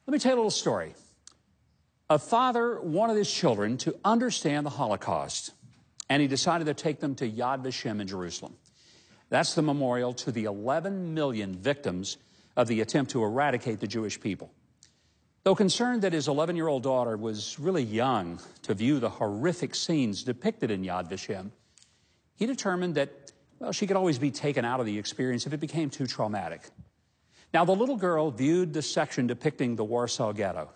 Let me tell you a little story. A father wanted his children to understand the Holocaust, and he decided to take them to Yad Vashem in Jerusalem. That's the memorial to the 11 million victims of the attempt to eradicate the Jewish people. Though concerned that his 11-year-old daughter was really young to view the horrific scenes depicted in Yad Vashem, he determined that, well, she could always be taken out of the experience if it became too traumatic. Now, the little girl viewed the section depicting the Warsaw Ghetto.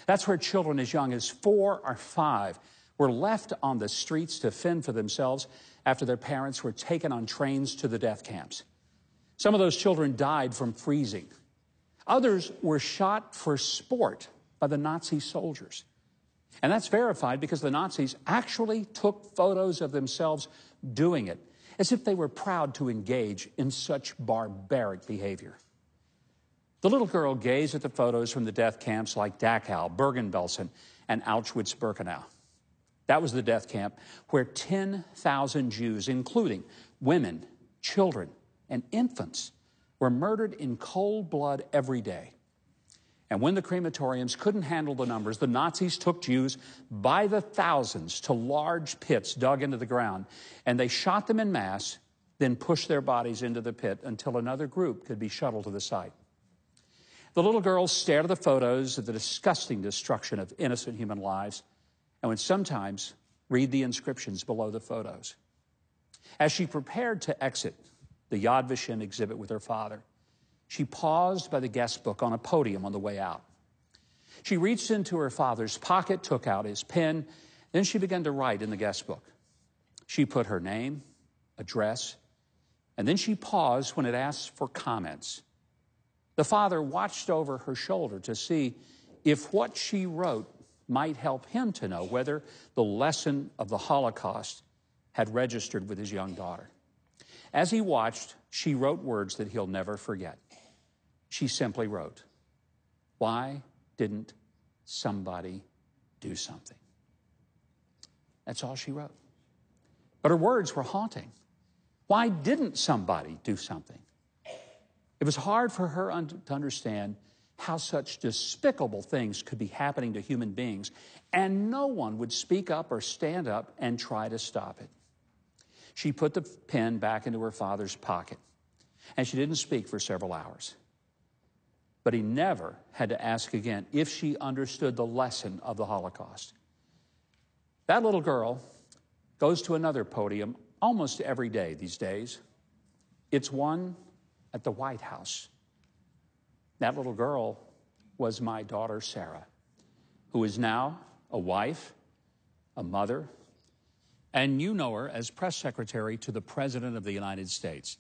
That's where children as young as 4 or 5 were left on the streets to fend for themselves after their parents were taken on trains to the death camps. Some of those children died from freezing. Others were shot for sport by the Nazi soldiers. And that's verified because the Nazis actually took photos of themselves doing it, as if they were proud to engage in such barbaric behavior. The little girl gazed at the photos from the death camps like Dachau, Bergen-Belsen, and Auschwitz-Birkenau. That was the death camp where 10,000 Jews, including women, children, and infants, were murdered in cold blood every day. And when the crematoriums couldn't handle the numbers, the Nazis took Jews by the thousands to large pits dug into the ground, and they shot them en masse, then pushed their bodies into the pit until another group could be shuttled to the site. The little girl stared at the photos of the disgusting destruction of innocent human lives and would sometimes read the inscriptions below the photos. As she prepared to exit the Yad Vashem exhibit with her father, she paused by the guest book on a podium on the way out. She reached into her father's pocket, took out his pen, then she began to write in the guest book. She put her name, address, and then she paused when it asked for comments. The father watched over her shoulder to see if what she wrote might help him to know whether the lesson of the Holocaust had registered with his young daughter. As he watched, she wrote words that he'll never forget. She simply wrote, "Why didn't somebody do something?" That's all she wrote. But her words were haunting. Why didn't somebody do something? It was hard for her to understand how such despicable things could be happening to human beings, and no one would speak up or stand up and try to stop it. She put the pen back into her father's pocket, and she didn't speak for several hours. But he never had to ask again if she understood the lesson of the Holocaust. That little girl goes to another podium almost every day these days. It's one at the White House. That little girl was my daughter, Sarah, who is now a wife, a mother, and you know her as press secretary to the President of the United States.